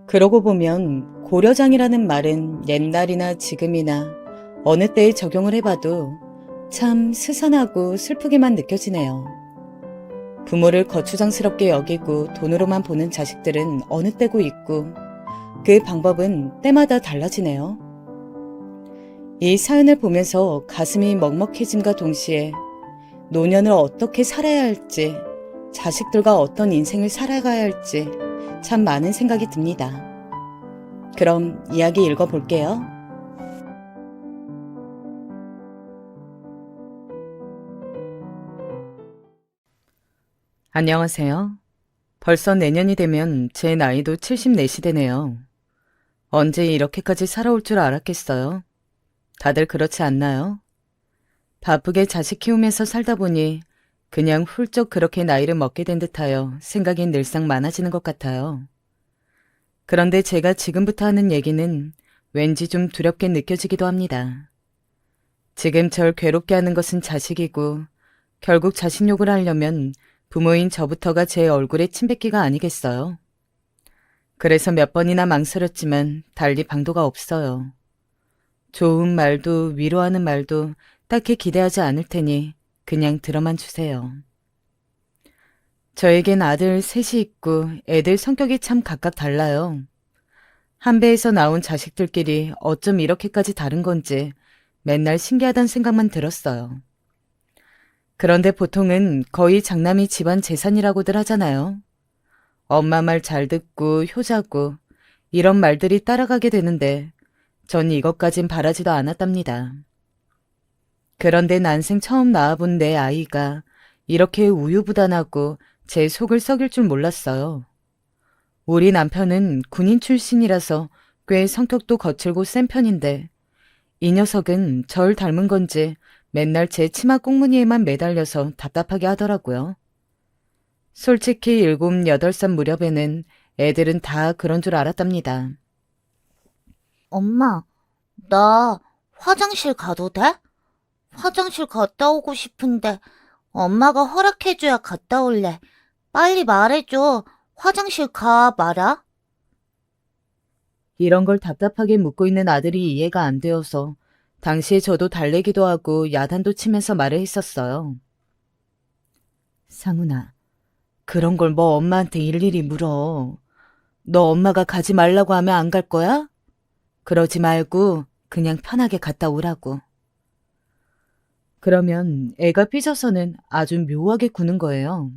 그러고 보면 고려장이라는 말은 옛날이나 지금이나 어느 때에 적용을 해봐도 참 스산하고 슬프게만 느껴지네요. 부모를 거추장스럽게 여기고 돈으로만 보는 자식들은 어느 때고 있고 그 방법은 때마다 달라지네요. 이 사연을 보면서 가슴이 먹먹해짐과 동시에 노년을 어떻게 살아야 할지, 자식들과 어떤 인생을 살아가야 할지 참 많은 생각이 듭니다. 그럼 이야기 읽어볼게요. 안녕하세요. 벌써 내년이 되면 제 나이도 74시 되네요. 언제 이렇게까지 살아올 줄 알았겠어요? 다들 그렇지 않나요? 바쁘게 자식 키우면서 살다 보니 그냥 훌쩍 그렇게 나이를 먹게 된 듯하여 생각이 늘상 많아지는 것 같아요. 그런데 제가 지금부터 하는 얘기는 왠지 좀 두렵게 느껴지기도 합니다. 지금 절 괴롭게 하는 것은 자식이고 결국 자식 욕을 하려면 부모인 저부터가 제 얼굴에 침뱉기가 아니겠어요. 그래서 몇 번이나 망설였지만 달리 방도가 없어요. 좋은 말도 위로하는 말도 딱히 기대하지 않을 테니 그냥 들어만 주세요. 저에겐 아들 셋이 있고 애들 성격이 참 각각 달라요. 한 배에서 나온 자식들끼리 어쩜 이렇게까지 다른 건지 맨날 신기하다는 생각만 들었어요. 그런데 보통은 거의 장남이 집안 재산이라고들 하잖아요. 엄마 말 잘 듣고 효자고 이런 말들이 따라가게 되는데 전 이것까진 바라지도 않았답니다. 그런데 난생 처음 낳아본 내 아이가 이렇게 우유부단하고 제 속을 썩일 줄 몰랐어요. 우리 남편은 군인 출신이라서 꽤 성격도 거칠고 센 편인데 이 녀석은 절 닮은 건지 맨날 제 치마 꽁무니에만 매달려서 답답하게 하더라고요. 솔직히 7, 8살 무렵에는 애들은 다 그런 줄 알았답니다. 엄마, 나 화장실 가도 돼? 화장실 갔다 오고 싶은데 엄마가 허락해줘야 갔다 올래. 빨리 말해줘. 화장실 가, 말아. 이런 걸 답답하게 묻고 있는 아들이 이해가 안 되어서 당시에 저도 달래기도 하고 야단도 치면서 말을 했었어요. 상훈아, 그런 걸 뭐 엄마한테 일일이 물어. 너 엄마가 가지 말라고 하면 안 갈 거야? 그러지 말고 그냥 편하게 갔다 오라고. 그러면 애가 삐져서는 아주 묘하게 구는 거예요.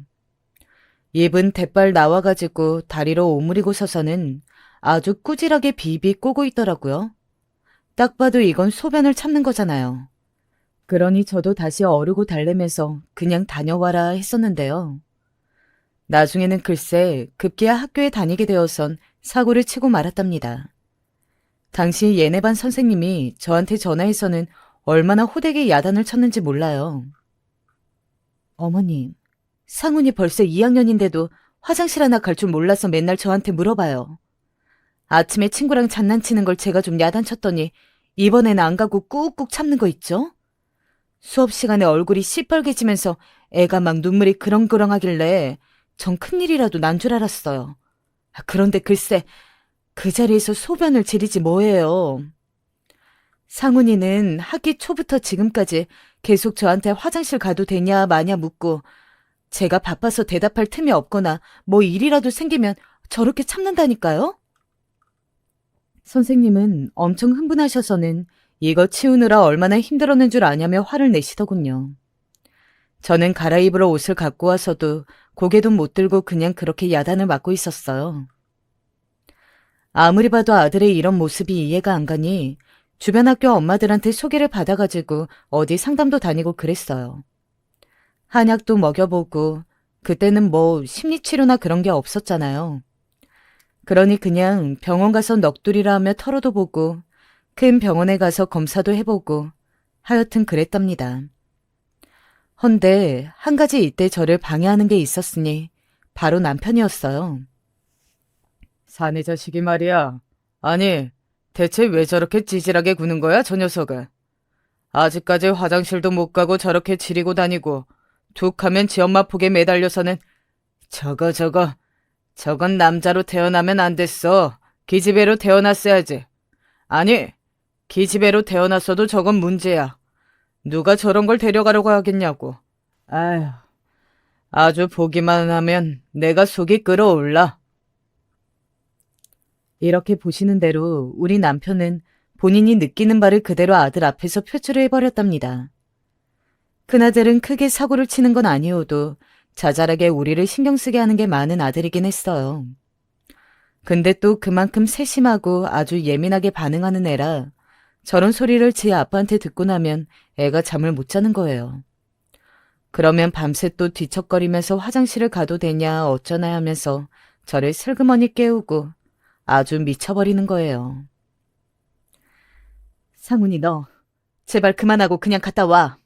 입은 대빨 나와가지고 다리로 오므리고 서서는 아주 꾸질하게 비비 꼬고 있더라고요. 딱 봐도 이건 소변을 참는 거잖아요. 그러니 저도 다시 어르고 달래면서 그냥 다녀와라 했었는데요. 나중에는 글쎄 급기야 학교에 다니게 되어선 사고를 치고 말았답니다. 당시 얘네 반 선생님이 저한테 전화해서는 얼마나 호되게 야단을 쳤는지 몰라요. 어머님, 상훈이 벌써 2학년인데도 화장실 하나 갈 줄 몰라서 맨날 저한테 물어봐요. 아침에 친구랑 장난치는 걸 제가 좀 야단쳤더니 이번에는 안 가고 꾹꾹 참는 거 있죠? 수업 시간에 얼굴이 시뻘개지면서 애가 막 눈물이 그렁그렁하길래 전 큰일이라도 난 줄 알았어요. 그런데 글쎄 그 자리에서 소변을 지리지 뭐예요. 상훈이는 학기 초부터 지금까지 계속 저한테 화장실 가도 되냐 마냐 묻고 제가 바빠서 대답할 틈이 없거나 뭐 일이라도 생기면 저렇게 참는다니까요? 선생님은 엄청 흥분하셔서는 이거 치우느라 얼마나 힘들었는 줄 아냐며 화를 내시더군요. 저는 갈아입으러 옷을 갖고 와서도 고개도 못 들고 그냥 그렇게 야단을 맞고 있었어요. 아무리 봐도 아들의 이런 모습이 이해가 안 가니 주변 학교 엄마들한테 소개를 받아가지고 어디 상담도 다니고 그랬어요. 한약도 먹여보고 그때는 뭐 심리치료나 그런 게 없었잖아요. 그러니 그냥 병원 가서 넋두리라 하며 털어도 보고 큰 병원에 가서 검사도 해보고 하여튼 그랬답니다. 헌데 한 가지 이때 저를 방해하는 게 있었으니 바로 남편이었어요. 사내 자식이 말이야. 아니, 대체 왜 저렇게 찌질하게 구는 거야, 저 녀석은? 아직까지 화장실도 못 가고 저렇게 지리고 다니고 툭 하면 지 엄마 폭에 매달려서는 저건 남자로 태어나면 안 됐어. 기집애로 태어났어야지. 아니, 기집애로 태어났어도 저건 문제야. 누가 저런 걸 데려가려고 하겠냐고. 아휴, 아주 보기만 하면 내가 속이 끓어올라. 이렇게 보시는 대로 우리 남편은 본인이 느끼는 바를 그대로 아들 앞에서 표출을 해버렸답니다. 큰아들은 크게 사고를 치는 건 아니어도 자잘하게 우리를 신경 쓰게 하는 게 많은 아들이긴 했어요. 근데 또 그만큼 세심하고 아주 예민하게 반응하는 애라 저런 소리를 제 아빠한테 듣고 나면 애가 잠을 못 자는 거예요. 그러면 밤새 또 뒤척거리면서 화장실을 가도 되냐 어쩌나 하면서 저를 슬그머니 깨우고 아주 미쳐버리는 거예요. 상훈이 너 제발 그만하고 그냥 갔다 와.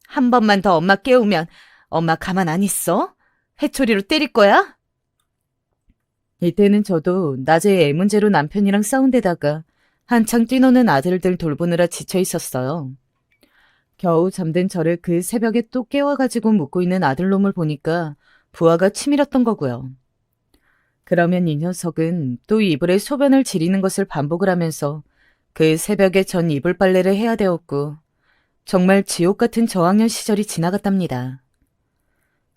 한 번만 더 엄마 깨우면 엄마 가만 안 있어? 회초리로 때릴 거야? 이때는 저도 낮에 애 문제로 남편이랑 싸운 데다가 한창 뛰노는 아들들 돌보느라 지쳐 있었어요. 겨우 잠든 저를 그 새벽에 또 깨워가지고 묻고 있는 아들놈을 보니까 부하가 치밀었던 거고요. 그러면 이 녀석은 또 이불에 소변을 지리는 것을 반복을 하면서 그 새벽에 전 이불 빨래를 해야 되었고 정말 지옥 같은 저학년 시절이 지나갔답니다.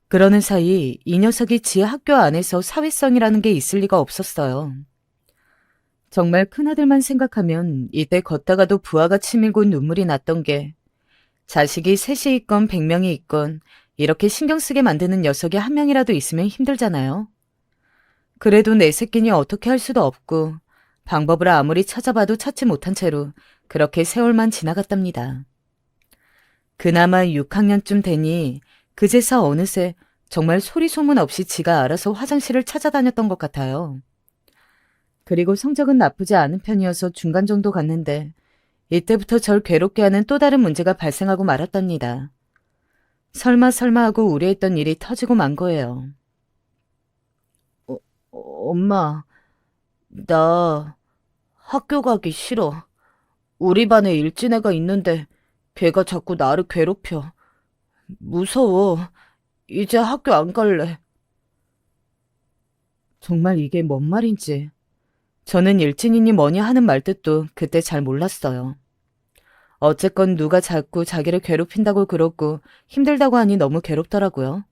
그러는 사이 이 녀석이 지 학교 안에서 사회성이라는 게 있을 리가 없었어요. 정말 큰아들만 생각하면 이때 걷다가도 부하가 치밀고 눈물이 났던 게 자식이 셋이 있건 100명이 있건 이렇게 신경 쓰게 만드는 녀석이 한 명이라도 있으면 힘들잖아요. 그래도 내 새끼니 어떻게 할 수도 없고 방법을 아무리 찾아봐도 찾지 못한 채로 그렇게 세월만 지나갔답니다. 그나마 6학년쯤 되니 그제서 어느새 정말 소리 소문 없이 지가 알아서 화장실을 찾아다녔던 것 같아요. 그리고 성적은 나쁘지 않은 편이어서 중간 정도 갔는데 이때부터 절 괴롭게 하는 또 다른 문제가 발생하고 말았답니다. 설마 하고 우려했던 일이 터지고 만 거예요. 엄마, 나 학교 가기 싫어. 우리 반에 일진애가 있는데 걔가 자꾸 나를 괴롭혀. 무서워. 이제 학교 안 갈래. 정말 이게 뭔 말인지. 저는 일진이니 뭐니 하는 말뜻도 그때 잘 몰랐어요. 어쨌건 누가 자꾸 자기를 괴롭힌다고 그러고 힘들다고 하니 너무 괴롭더라고요.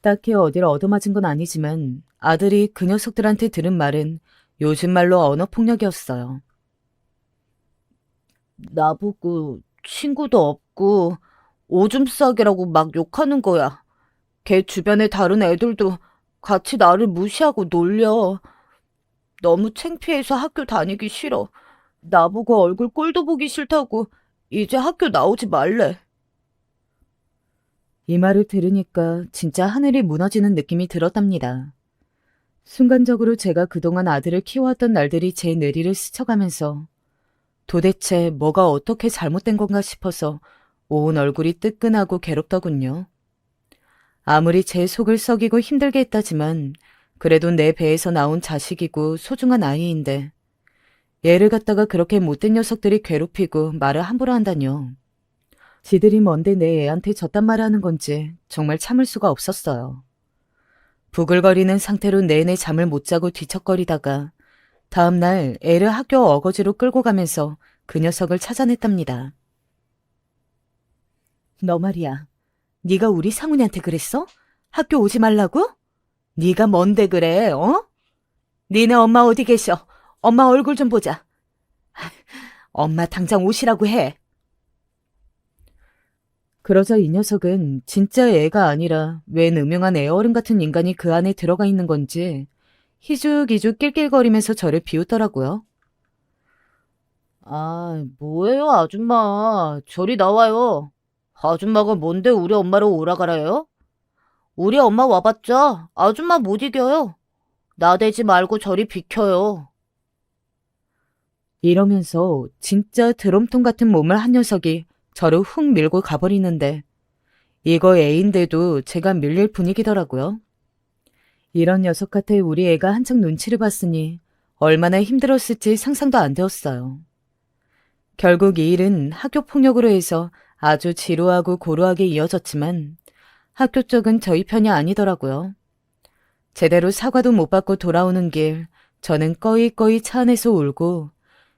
딱히 어디를 얻어맞은 건 아니지만 아들이 그 녀석들한테 들은 말은 요즘 말로 언어폭력이었어요. 나보고 친구도 없고 오줌 싸개라고 막 욕하는 거야. 걔 주변에 다른 애들도 같이 나를 무시하고 놀려. 너무 창피해서 학교 다니기 싫어. 나보고 얼굴 꼴도 보기 싫다고 이제 학교 나오지 말래. 이 말을 들으니까 진짜 하늘이 무너지는 느낌이 들었답니다. 순간적으로 제가 그동안 아들을 키워왔던 날들이 제 뇌리를 스쳐가면서 도대체 뭐가 어떻게 잘못된 건가 싶어서 온 얼굴이 뜨끈하고 괴롭더군요. 아무리 제 속을 썩이고 힘들게 했다지만 그래도 내 배에서 나온 자식이고 소중한 아이인데 얘를 갖다가 그렇게 못된 녀석들이 괴롭히고 말을 함부로 한다뇨. 지들이 뭔데 내 애한테 저딴 말을 하는 건지 정말 참을 수가 없었어요. 부글거리는 상태로 내내 잠을 못 자고 뒤척거리다가 다음날 애를 학교 어거지로 끌고 가면서 그 녀석을 찾아냈답니다. 너 말이야. 네가 우리 상훈이한테 그랬어? 학교 오지 말라고? 네가 뭔데 그래, 어? 니네 엄마 어디 계셔? 엄마 얼굴 좀 보자. 엄마 당장 오시라고 해. 그러자 이 녀석은 진짜 애가 아니라 웬 음흉한 애어른 같은 인간이 그 안에 들어가 있는 건지 희죽희죽 낄낄거리면서 저를 비웃더라고요. 아, 뭐예요, 아줌마. 저리 나와요. 아줌마가 뭔데 우리 엄마를 오라가라요? 우리 엄마 와봤자 아줌마 못 이겨요. 나대지 말고 저리 비켜요. 이러면서 진짜 드럼통 같은 몸을 한 녀석이 저를 훅 밀고 가버리는데 이거 애인데도 제가 밀릴 분위기더라고요. 이런 녀석 같아 우리 애가 한창 눈치를 봤으니 얼마나 힘들었을지 상상도 안 되었어요. 결국 이 일은 학교 폭력으로 해서 아주 지루하고 고루하게 이어졌지만 학교 쪽은 저희 편이 아니더라고요. 제대로 사과도 못 받고 돌아오는 길 저는 꺼이꺼이 차 안에서 울고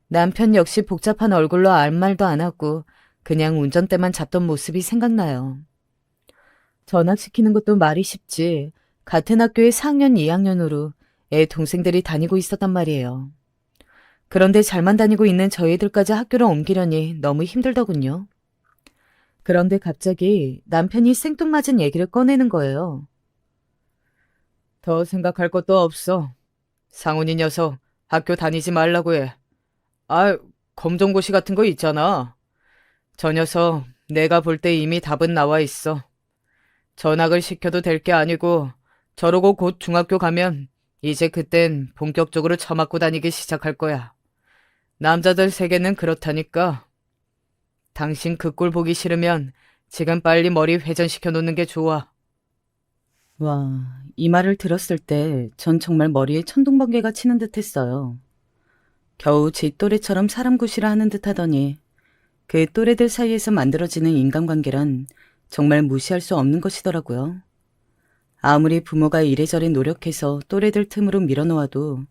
남편 역시 복잡한 얼굴로 아무 말도 안 하고 그냥 운전대만 잡던 모습이 생각나요. 전학시키는 것도 말이 쉽지. 같은 학교에 4학년 2학년으로 애 동생들이 다니고 있었단 말이에요. 그런데 잘만 다니고 있는 저희들까지 학교를 옮기려니 너무 힘들더군요. 그런데 갑자기 남편이 생뚱맞은 얘기를 꺼내는 거예요. 더 생각할 것도 없어. 상훈이 녀석 학교 다니지 말라고 해. 아, 검정고시 같은 거 있잖아. 저 녀석 내가 볼 때 이미 답은 나와 있어. 전학을 시켜도 될 게 아니고 저러고 곧 중학교 가면 이제 그땐 본격적으로 처맞고 다니기 시작할 거야. 남자들 세계는 그렇다니까. 당신 그 꼴 보기 싫으면 지금 빨리 머리 회전시켜 놓는 게 좋아. 와, 이 말을 들었을 때 전 정말 머리에 천둥번개가 치는 듯 했어요. 겨우 제 또래처럼 사람 구실을 하는 듯 하더니 그 또래들 사이에서 만들어지는 인간관계란 정말 무시할 수 없는 것이더라고요. 아무리 부모가 이래저래 노력해서 또래들 틈으로 밀어놓아도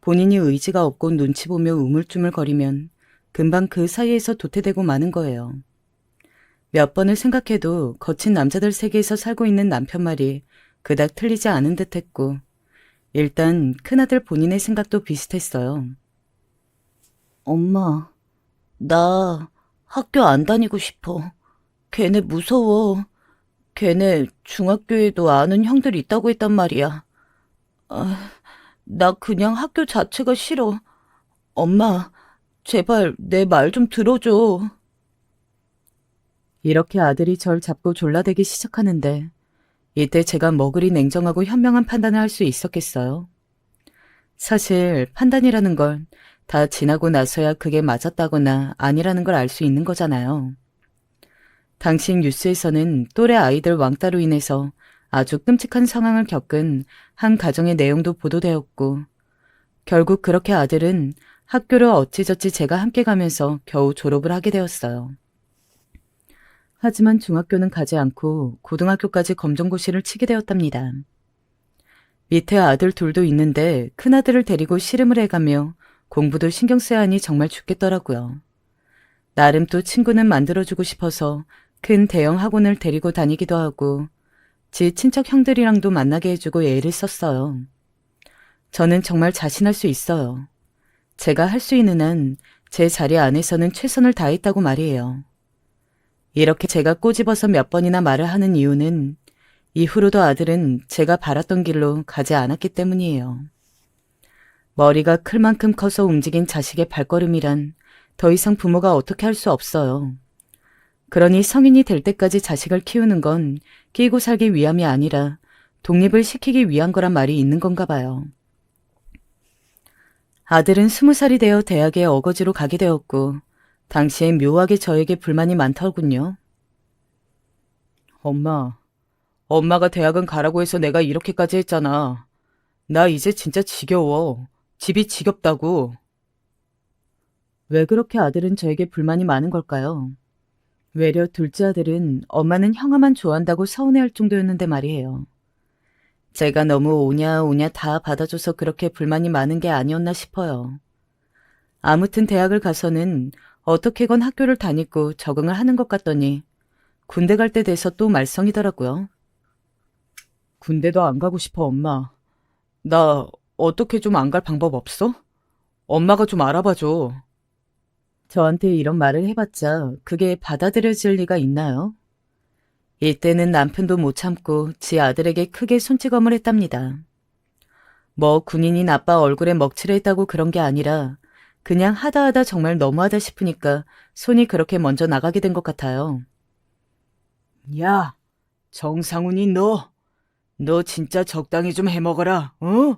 본인이 의지가 없고 눈치 보며 우물쭈물거리면 금방 그 사이에서 도태되고 마는 거예요. 몇 번을 생각해도 거친 남자들 세계에서 살고 있는 남편 말이 그닥 틀리지 않은 듯 했고 일단 큰아들 본인의 생각도 비슷했어요. 엄마, 나 학교 안 다니고 싶어. 걔네 무서워. 걔네 중학교에도 아는 형들 있다고 했단 말이야. 나 그냥 학교 자체가 싫어. 엄마, 제발 내 말 좀 들어줘. 이렇게 아들이 절 잡고 졸라대기 시작하는데 이때 제가 뭐 그리 냉정하고 현명한 판단을 할 수 있었겠어요. 사실 판단이라는 건 다 지나고 나서야 그게 맞았다거나 아니라는 걸 알 수 있는 거잖아요. 당시 뉴스에서는 또래 아이들 왕따로 인해서 아주 끔찍한 상황을 겪은 한 가정의 내용도 보도되었고 결국 그렇게 아들은 학교를 어찌저찌 제가 함께 가면서 겨우 졸업을 하게 되었어요. 하지만 중학교는 가지 않고 고등학교까지 검정고시를 치게 되었답니다. 밑에 아들 둘도 있는데 큰아들을 데리고 씨름을 해가며 공부도 신경 써야 하니 정말 죽겠더라고요. 나름 또 친구는 만들어주고 싶어서 큰 대형 학원을 데리고 다니기도 하고 지 친척 형들이랑도 만나게 해주고 애를 썼어요. 저는 정말 자신할 수 있어요. 제가 할 수 있는 한 제 자리 안에서는 최선을 다했다고 말이에요. 이렇게 제가 꼬집어서 몇 번이나 말을 하는 이유는 이후로도 아들은 제가 바랐던 길로 가지 않았기 때문이에요. 머리가 클 만큼 커서 움직인 자식의 발걸음이란 더 이상 부모가 어떻게 할 수 없어요. 그러니 성인이 될 때까지 자식을 키우는 건 끼고 살기 위함이 아니라 독립을 시키기 위한 거란 말이 있는 건가 봐요. 아들은 20살이 되어 대학에 어거지로 가게 되었고 당시엔 묘하게 저에게 불만이 많더군요. 엄마가 대학은 가라고 해서 내가 이렇게까지 했잖아. 나 이제 진짜 지겨워. 집이 지겹다고. 왜 그렇게 아들은 저에게 불만이 많은 걸까요? 외려 둘째 아들은 엄마는 형아만 좋아한다고 서운해할 정도였는데 말이에요. 제가 너무 오냐 다 받아줘서 그렇게 불만이 많은 게 아니었나 싶어요. 아무튼 대학을 가서는 어떻게건 학교를 다니고 적응을 하는 것 같더니 군대 갈 때 돼서 또 말썽이더라고요. 군대도 안 가고 싶어, 엄마. 나 어떻게 좀 안 갈 방법 없어? 엄마가 좀 알아봐줘. 저한테 이런 말을 해봤자 그게 받아들여질 리가 있나요? 이때는 남편도 못 참고 지 아들에게 크게 손찌검을 했답니다. 뭐 군인인 아빠 얼굴에 먹칠을 했다고 그런 게 아니라 그냥 하다 정말 너무하다 싶으니까 손이 그렇게 먼저 나가게 된 것 같아요. 야, 정상훈이 너 진짜 적당히 좀 해먹어라, 어?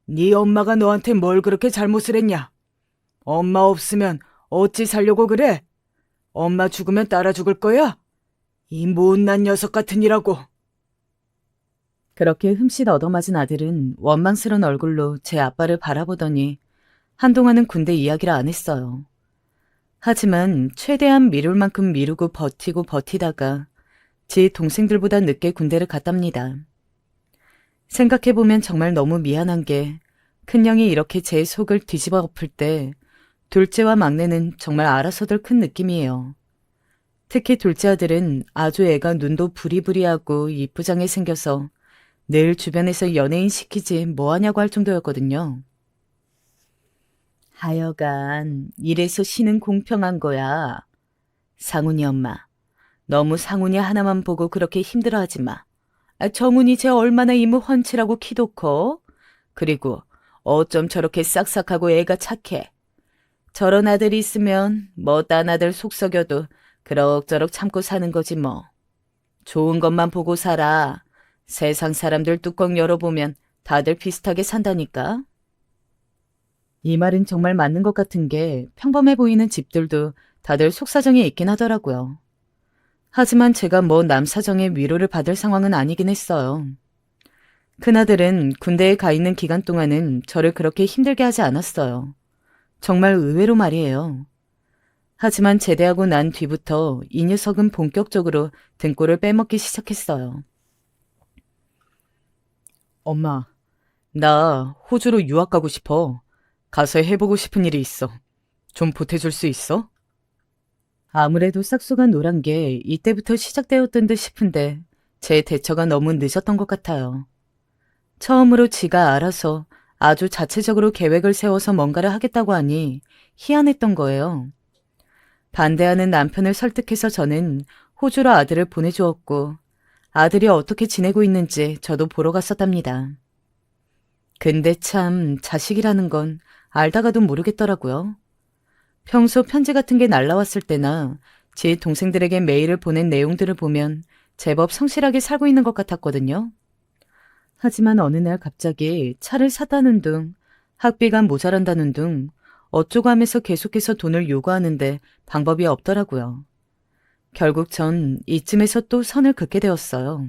네 엄마가 너한테 뭘 그렇게 잘못을 했냐? 엄마 없으면 어찌 살려고 그래? 엄마 죽으면 따라 죽을 거야? 이 못난 녀석 같으니라고. 그렇게 흠칫 얻어맞은 아들은 원망스러운 얼굴로 제 아빠를 바라보더니 한동안은 군대 이야기를 안 했어요. 하지만 최대한 미룰 만큼 미루고 버티고 버티다가 제 동생들보다 늦게 군대를 갔답니다. 생각해보면 정말 너무 미안한 게 큰형이 이렇게 제 속을 뒤집어 엎을 때 둘째와 막내는 정말 알아서들 큰 느낌이에요. 특히 둘째 아들은 아주 애가 눈도 부리부리하고 이쁘장해 생겨서 늘 주변에서 연예인 시키지 뭐하냐고 할 정도였거든요. 하여간 이래서 신은 공평한 거야. 상훈이 엄마, 너무 상훈이 하나만 보고 그렇게 힘들어하지 마. 정훈이 쟤 얼마나 이무 훤칠하고 키도 커? 그리고 어쩜 저렇게 싹싹하고 애가 착해. 저런 아들이 있으면 뭐 딴 아들 속 썩여도 그럭저럭 참고 사는 거지 뭐. 좋은 것만 보고 살아. 세상 사람들 뚜껑 열어보면 다들 비슷하게 산다니까. 이 말은 정말 맞는 것 같은 게 평범해 보이는 집들도 다들 속사정이 있긴 하더라고요. 하지만 제가 뭐 남 사정의 위로를 받을 상황은 아니긴 했어요. 큰아들은 군대에 가 있는 기간 동안은 저를 그렇게 힘들게 하지 않았어요. 정말 의외로 말이에요. 하지만 제대하고 난 뒤부터 이 녀석은 본격적으로 등골을 빼먹기 시작했어요. 엄마, 나 호주로 유학 가고 싶어. 가서 해보고 싶은 일이 있어. 좀 보태줄 수 있어? 아무래도 싹수가 노란 게 이때부터 시작되었던 듯 싶은데 제 대처가 너무 늦었던 것 같아요. 처음으로 지가 알아서 아주 자체적으로 계획을 세워서 뭔가를 하겠다고 하니 희한했던 거예요. 반대하는 남편을 설득해서 저는 호주로 아들을 보내주었고 아들이 어떻게 지내고 있는지 저도 보러 갔었답니다. 근데 참 자식이라는 건 알다가도 모르겠더라고요. 평소 편지 같은 게 날라왔을 때나 제 동생들에게 메일을 보낸 내용들을 보면 제법 성실하게 살고 있는 것 같았거든요. 하지만 어느 날 갑자기 차를 사다는 둥, 학비가 모자란다는 둥, 어쩌고 하면서 계속해서 돈을 요구하는데 방법이 없더라고요. 결국 전 이쯤에서 또 선을 긋게 되었어요.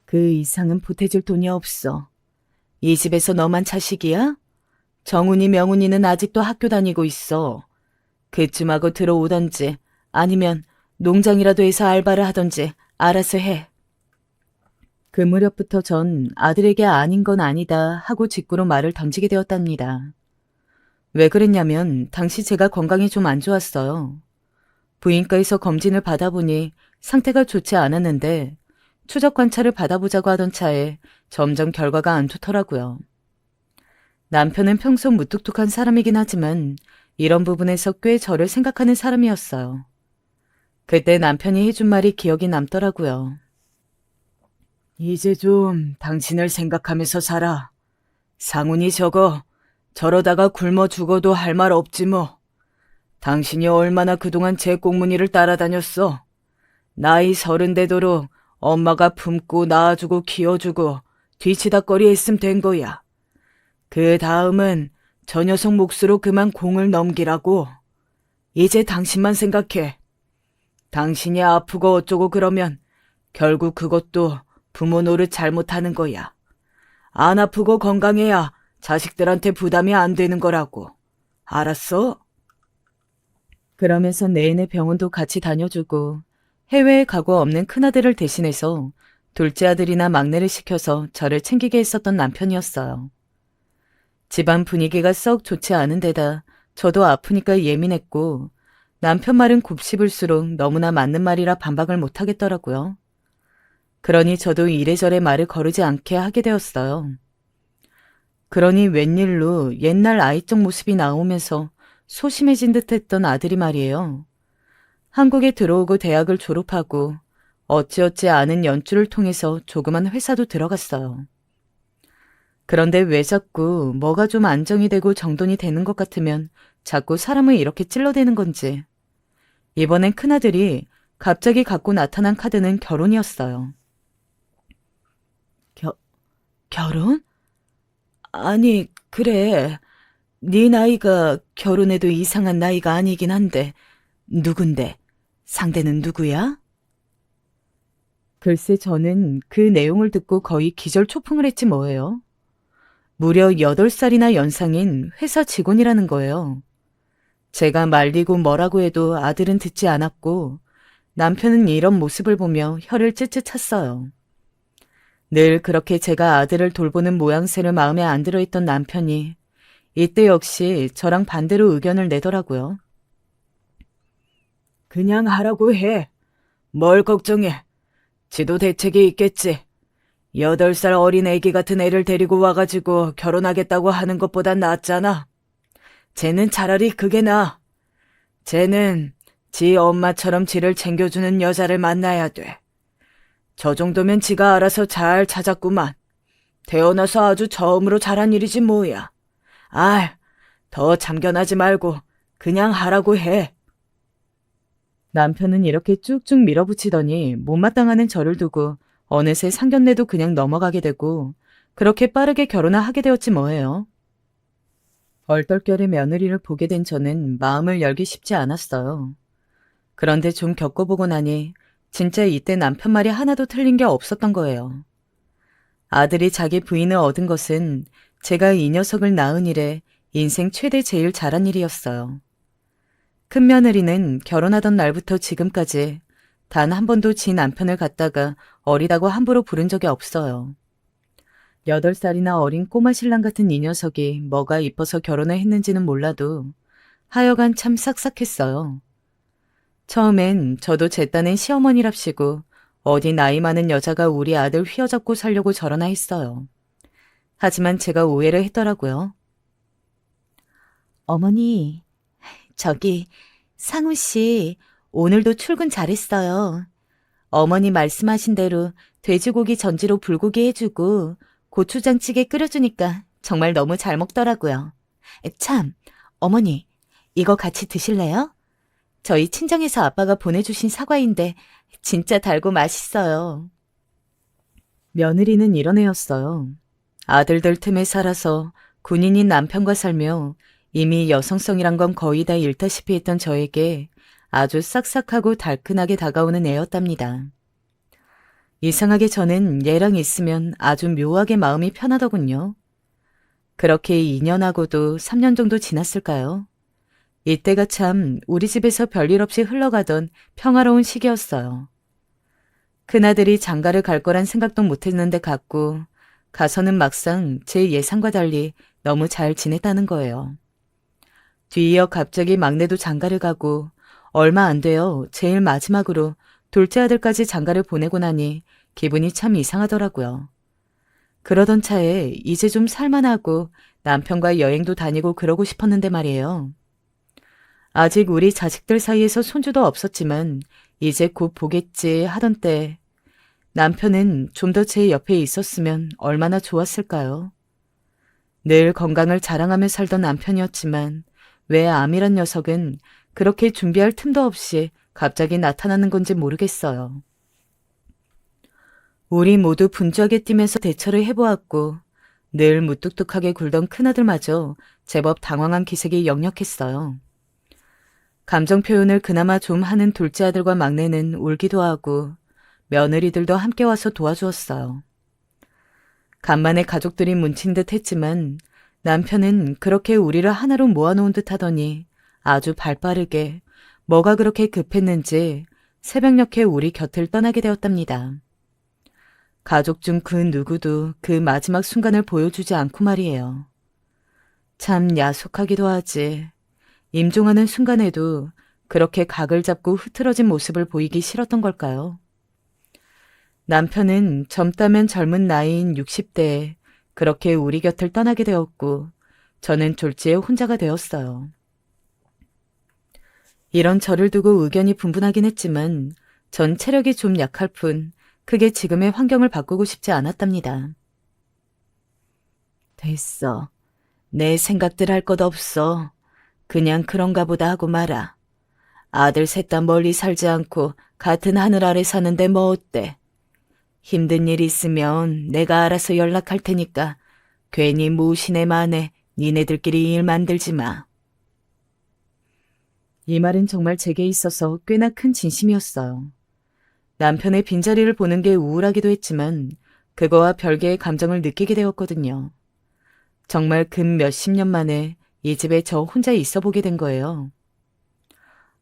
그 이상은 보태줄 돈이 없어. 이 집에서 너만 자식이야? 정훈이 명훈이는 아직도 학교 다니고 있어. 그쯤하고 들어오던지 아니면 농장이라도 해서 알바를 하던지 알아서 해. 그 무렵부터 전 아들에게 아닌 건 아니다 하고 직구로 말을 던지게 되었답니다. 왜 그랬냐면 당시 제가 건강이 좀 안 좋았어요. 부인과에서 검진을 받아보니 상태가 좋지 않았는데 추적 관찰을 받아보자고 하던 차에 점점 결과가 안 좋더라고요. 남편은 평소 무뚝뚝한 사람이긴 하지만 이런 부분에서 꽤 저를 생각하는 사람이었어요. 그때 남편이 해준 말이 기억이 남더라고요. 이제 좀 당신을 생각하면서 살아. 상훈이 저러다가 굶어 죽어도 할 말 없지 뭐. 당신이 얼마나 그동안 제 꽁무니를 따라다녔어. 나이 30 되도록 엄마가 품고 낳아주고 키워주고 뒤치다꺼리 했으면 된 거야. 그 다음은 저 녀석 몫으로 그만 공을 넘기라고. 이제 당신만 생각해. 당신이 아프고 어쩌고 그러면 결국 그것도 부모 노릇 잘못하는 거야. 안 아프고 건강해야 자식들한테 부담이 안 되는 거라고. 알았어? 그러면서 내내 병원도 같이 다녀주고 해외에 가고 없는 큰아들을 대신해서 둘째 아들이나 막내를 시켜서 저를 챙기게 했었던 남편이었어요. 집안 분위기가 썩 좋지 않은 데다 저도 아프니까 예민했고 남편 말은 곱씹을수록 너무나 맞는 말이라 반박을 못하겠더라고요. 그러니 저도 이래저래 말을 거르지 않게 하게 되었어요. 그러니 웬일로 옛날 아이적 모습이 나오면서 소심해진 듯했던 아들이 말이에요. 한국에 들어오고 대학을 졸업하고 어찌어찌 아는 연주를 통해서 조그만 회사도 들어갔어요. 그런데 왜 자꾸 뭐가 좀 안정이 되고 정돈이 되는 것 같으면 자꾸 사람을 이렇게 찔러대는 건지. 이번엔 큰아들이 갑자기 갖고 나타난 카드는 결혼이었어요. 결혼? 아니, 그래. 네 나이가 결혼해도 이상한 나이가 아니긴 한데 누군데? 상대는 누구야? 글쎄 저는 그 내용을 듣고 거의 기절초풍을 했지 뭐예요. 무려 8살이나 연상인 회사 직원이라는 거예요. 제가 말리고 뭐라고 해도 아들은 듣지 않았고 남편은 이런 모습을 보며 혀를 ጭጭ 찼어요. 늘 그렇게 제가 아들을 돌보는 모양새를 마음에 안 들어했던 남편이 이때 역시 저랑 반대로 의견을 내더라고요. 그냥 하라고 해. 뭘 걱정해. 지도 대책이 있겠지. 8살 어린 애기 같은 애를 데리고 와가지고 결혼하겠다고 하는 것보단 낫잖아. 쟤는 차라리 그게 나아. 쟤는 지 엄마처럼 지를 챙겨주는 여자를 만나야 돼. 저 정도면 지가 알아서 잘 찾았구만. 태어나서 아주 처음으로 잘한 일이지 뭐야. 더 참견하지 말고 그냥 하라고 해. 남편은 이렇게 쭉쭉 밀어붙이더니 못마땅하는 저를 두고 어느새 상견례도 그냥 넘어가게 되고 그렇게 빠르게 결혼을 하게 되었지 뭐예요. 얼떨결에 며느리를 보게 된 저는 마음을 열기 쉽지 않았어요. 그런데 좀 겪어보고 나니 진짜 이때 남편 말이 하나도 틀린 게 없었던 거예요. 아들이 자기 부인을 얻은 것은 제가 이 녀석을 낳은 이래 인생 최대 제일 잘한 일이었어요. 큰 며느리는 결혼하던 날부터 지금까지 단 한 번도 지 남편을 갖다가 어리다고 함부로 부른 적이 없어요. 8살이나 어린 꼬마 신랑 같은 이 녀석이 뭐가 이뻐서 결혼을 했는지는 몰라도 하여간 참 싹싹했어요. 처음엔 저도 제 딴엔 시어머니랍시고 어디 나이 많은 여자가 우리 아들 휘어잡고 살려고 저러나 했어요. 하지만 제가 오해를 했더라고요. 어머니, 저기 상우 씨 오늘도 출근 잘했어요. 어머니 말씀하신 대로 돼지고기 전지로 불고기 해주고 고추장찌개 끓여주니까 정말 너무 잘 먹더라고요. 참, 어머니 이거 같이 드실래요? 저희 친정에서 아빠가 보내주신 사과인데 진짜 달고 맛있어요. 며느리는 이런 애였어요. 아들들 틈에 살아서 군인인 남편과 살며 이미 여성성이란 건 거의 다 잃다시피 했던 저에게 아주 싹싹하고 달큰하게 다가오는 애였답니다. 이상하게 저는 얘랑 있으면 아주 묘하게 마음이 편하더군요. 그렇게 2년하고도 3년 정도 지났을까요? 이때가 참 우리 집에서 별일 없이 흘러가던 평화로운 시기였어요. 큰아들이 장가를 갈 거란 생각도 못했는데 갔고 가서는 막상 제 예상과 달리 너무 잘 지냈다는 거예요. 뒤이어 갑자기 막내도 장가를 가고 얼마 안 되어 제일 마지막으로 둘째 아들까지 장가를 보내고 나니 기분이 참 이상하더라고요. 그러던 차에 이제 좀 살만하고 남편과 여행도 다니고 그러고 싶었는데 말이에요. 아직 우리 자식들 사이에서 손주도 없었지만 이제 곧 보겠지 하던 때 남편은 좀 더 제 옆에 있었으면 얼마나 좋았을까요? 늘 건강을 자랑하며 살던 남편이었지만 왜 암이란 녀석은 그렇게 준비할 틈도 없이 갑자기 나타나는 건지 모르겠어요. 우리 모두 분주하게 뛰면서 대처를 해보았고 늘 무뚝뚝하게 굴던 큰아들마저 제법 당황한 기색이 역력했어요. 감정 표현을 그나마 좀 하는 둘째 아들과 막내는 울기도 하고 며느리들도 함께 와서 도와주었어요. 간만에 가족들이 뭉친 듯 했지만 남편은 그렇게 우리를 하나로 모아놓은 듯 하더니 아주 발빠르게 뭐가 그렇게 급했는지 새벽녘에 우리 곁을 떠나게 되었답니다. 가족 중 그 누구도 그 마지막 순간을 보여주지 않고 말이에요. 참 야속하기도 하지. 임종하는 순간에도 그렇게 각을 잡고 흐트러진 모습을 보이기 싫었던 걸까요? 남편은 젊다면 젊은 나이인 60대에 그렇게 우리 곁을 떠나게 되었고 저는 졸지에 혼자가 되었어요. 이런 저를 두고 의견이 분분하긴 했지만 전 체력이 좀 약할 뿐 크게 지금의 환경을 바꾸고 싶지 않았답니다. 됐어. 내 생각들 할 것 없어. 그냥 그런가 보다 하고 말아. 아들 셋 다 멀리 살지 않고 같은 하늘 아래 사는데 뭐 어때? 힘든 일 있으면 내가 알아서 연락할 테니까 괜히 무신의 만에 니네들끼리 일 만들지 마. 이 말은 정말 제게 있어서 꽤나 큰 진심이었어요. 남편의 빈자리를 보는 게 우울하기도 했지만 그거와 별개의 감정을 느끼게 되었거든요. 정말 근 몇십 년 만에 이 집에 저 혼자 있어 보게 된 거예요.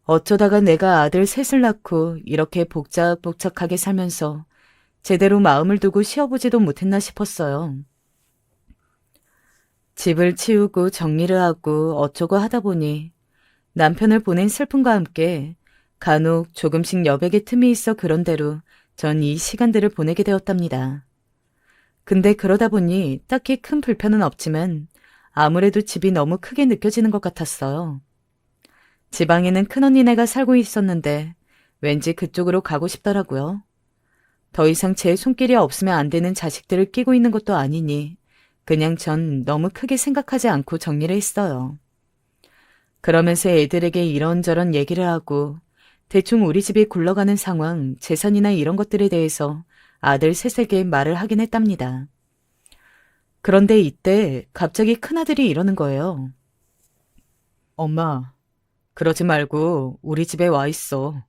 어쩌다가 내가 아들 셋을 낳고 이렇게 복작복작하게 살면서 제대로 마음을 두고 쉬어보지도 못했나 싶었어요. 집을 치우고 정리를 하고 어쩌고 하다 보니 남편을 보낸 슬픔과 함께 간혹 조금씩 여백의 틈이 있어 그런대로 전 이 시간들을 보내게 되었답니다. 근데 그러다 보니 딱히 큰 불편은 없지만 아무래도 집이 너무 크게 느껴지는 것 같았어요. 지방에는 큰언니네가 살고 있었는데 왠지 그쪽으로 가고 싶더라고요. 더 이상 제 손길이 없으면 안 되는 자식들을 끼고 있는 것도 아니니 그냥 전 너무 크게 생각하지 않고 정리를 했어요. 그러면서 애들에게 이런저런 얘기를 하고 대충 우리 집이 굴러가는 상황, 재산이나 이런 것들에 대해서 아들 셋에게 말을 하긴 했답니다. 그런데 이때 갑자기 큰아들이 이러는 거예요. 엄마, 그러지 말고 우리 집에 와 있어.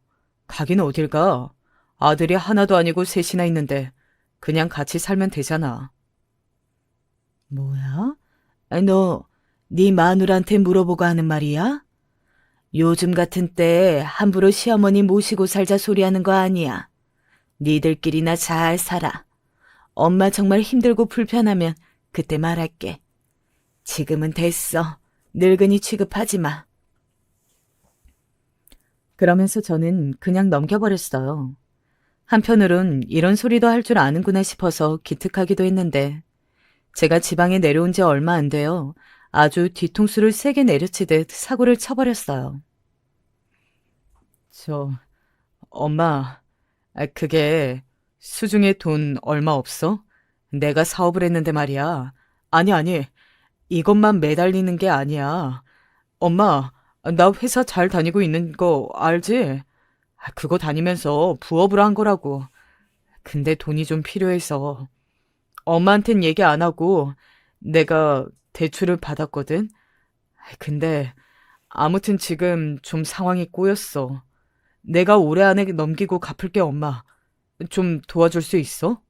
가긴 어딜 가? 아들이 하나도 아니고 셋이나 있는데 그냥 같이 살면 되잖아. 뭐야? 너, 네 마누라한테 물어보고 하는 말이야? 요즘 같은 때 함부로 시어머니 모시고 살자 소리하는 거 아니야. 니들끼리나 잘 살아. 엄마 정말 힘들고 불편하면 그때 말할게. 지금은 됐어. 늙은이 취급하지 마. 그러면서 저는 그냥 넘겨버렸어요. 한편으론 이런 소리도 할 줄 아는구나 싶어서 기특하기도 했는데 제가 지방에 내려온 지 얼마 안 돼요. 아주 뒤통수를 세게 내려치듯 사고를 쳐버렸어요. 엄마, 그게 수중에 돈 얼마 없어? 내가 사업을 했는데 말이야. 아니, 이것만 매달리는 게 아니야. 엄마, 나 회사 잘 다니고 있는 거 알지? 그거 다니면서 부업으로 한 거라고. 근데 돈이 좀 필요해서. 엄마한텐 얘기 안 하고 내가 대출을 받았거든. 근데 아무튼 지금 좀 상황이 꼬였어. 내가 올해 안에 넘기고 갚을게, 엄마. 좀 도와줄 수 있어?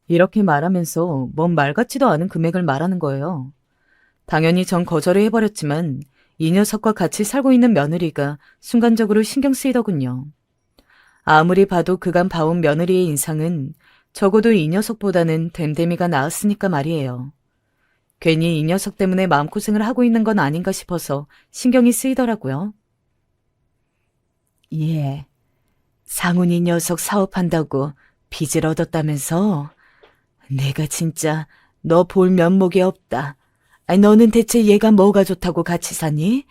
이렇게 말하면서 뭔 말 같지도 않은 금액을 말하는 거예요. 당연히 전 거절을 해버렸지만 이 녀석과 같이 살고 있는 며느리가 순간적으로 신경 쓰이더군요. 아무리 봐도 그간 봐온 며느리의 인상은 적어도 이 녀석보다는 댐댐이가 나았으니까 말이에요. 괜히 이 녀석 때문에 마음고생을 하고 있는 건 아닌가 싶어서 신경이 쓰이더라고요. 예, 상훈이 녀석 사업한다고 빚을 얻었다면서? 내가 진짜 너 볼 면목이 없다. 너는 대체 얘가 뭐가 좋다고 같이 사니?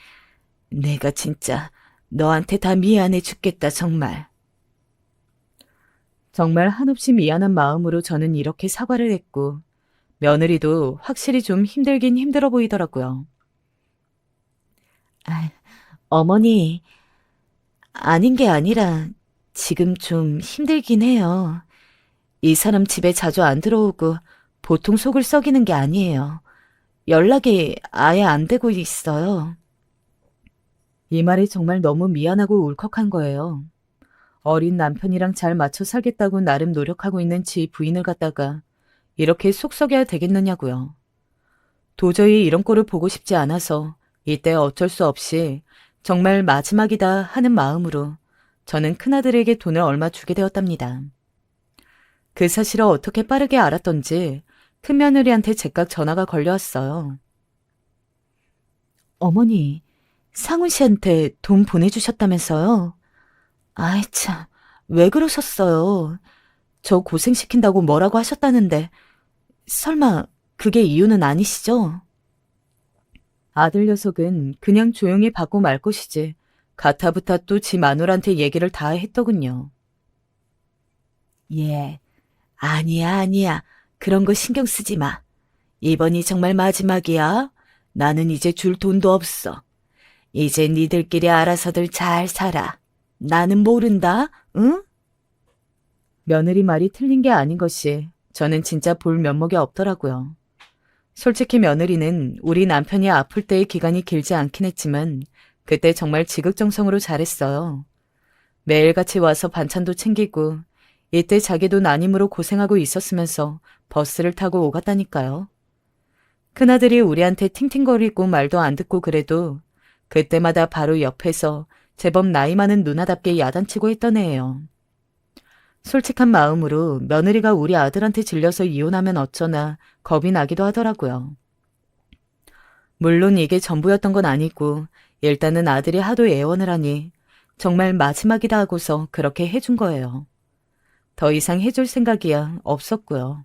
내가 진짜 너한테 다 미안해 죽겠다, 정말. 정말 한없이 미안한 마음으로 저는 이렇게 사과를 했고 며느리도 확실히 좀 힘들긴 힘들어 보이더라고요. 어머니, 아닌 게 아니라 지금 좀 힘들긴 해요. 이 사람 집에 자주 안 들어오고 보통 속을 썩이는 게 아니에요. 연락이 아예 안 되고 있어요. 이 말이 정말 너무 미안하고 울컥한 거예요. 어린 남편이랑 잘 맞춰 살겠다고 나름 노력하고 있는 지 부인을 갖다가 이렇게 속 썩여야 되겠느냐고요. 도저히 이런 꼴을 보고 싶지 않아서 이때 어쩔 수 없이 정말 마지막이다 하는 마음으로 저는 큰아들에게 돈을 얼마 주게 되었답니다. 그 사실을 어떻게 빠르게 알았던지 큰며느리한테 제깍 전화가 걸려왔어요. 어머니, 상훈 씨한테 돈 보내주셨다면서요? 아이 참, 왜 그러셨어요? 저 고생시킨다고 뭐라고 하셨다는데 설마 그게 이유는 아니시죠? 아들 녀석은 그냥 조용히 받고 말 것이지 가타부타 또 지 마누라한테 얘기를 다 했더군요. 예, 아니야. 그런 거 신경 쓰지 마. 이번이 정말 마지막이야. 나는 이제 줄 돈도 없어. 이제 니들끼리 알아서들 잘 살아. 나는 모른다, 응? 며느리 말이 틀린 게 아닌 것이 저는 진짜 볼 면목이 없더라고요. 솔직히 며느리는 우리 남편이 아플 때의 기간이 길지 않긴 했지만 그때 정말 지극정성으로 잘했어요. 매일같이 와서 반찬도 챙기고 이때 자기도 난임으로 고생하고 있었으면서 버스를 타고 오갔다니까요. 큰아들이 우리한테 팅팅거리고 말도 안 듣고 그래도 그때마다 바로 옆에서 제법 나이 많은 누나답게 야단치고 했던 애예요. 솔직한 마음으로 며느리가 우리 아들한테 질려서 이혼하면 어쩌나 겁이 나기도 하더라고요. 물론 이게 전부였던 건 아니고 일단은 아들이 하도 애원을 하니 정말 마지막이다 하고서 그렇게 해준 거예요. 더 이상 해줄 생각이야 없었고요.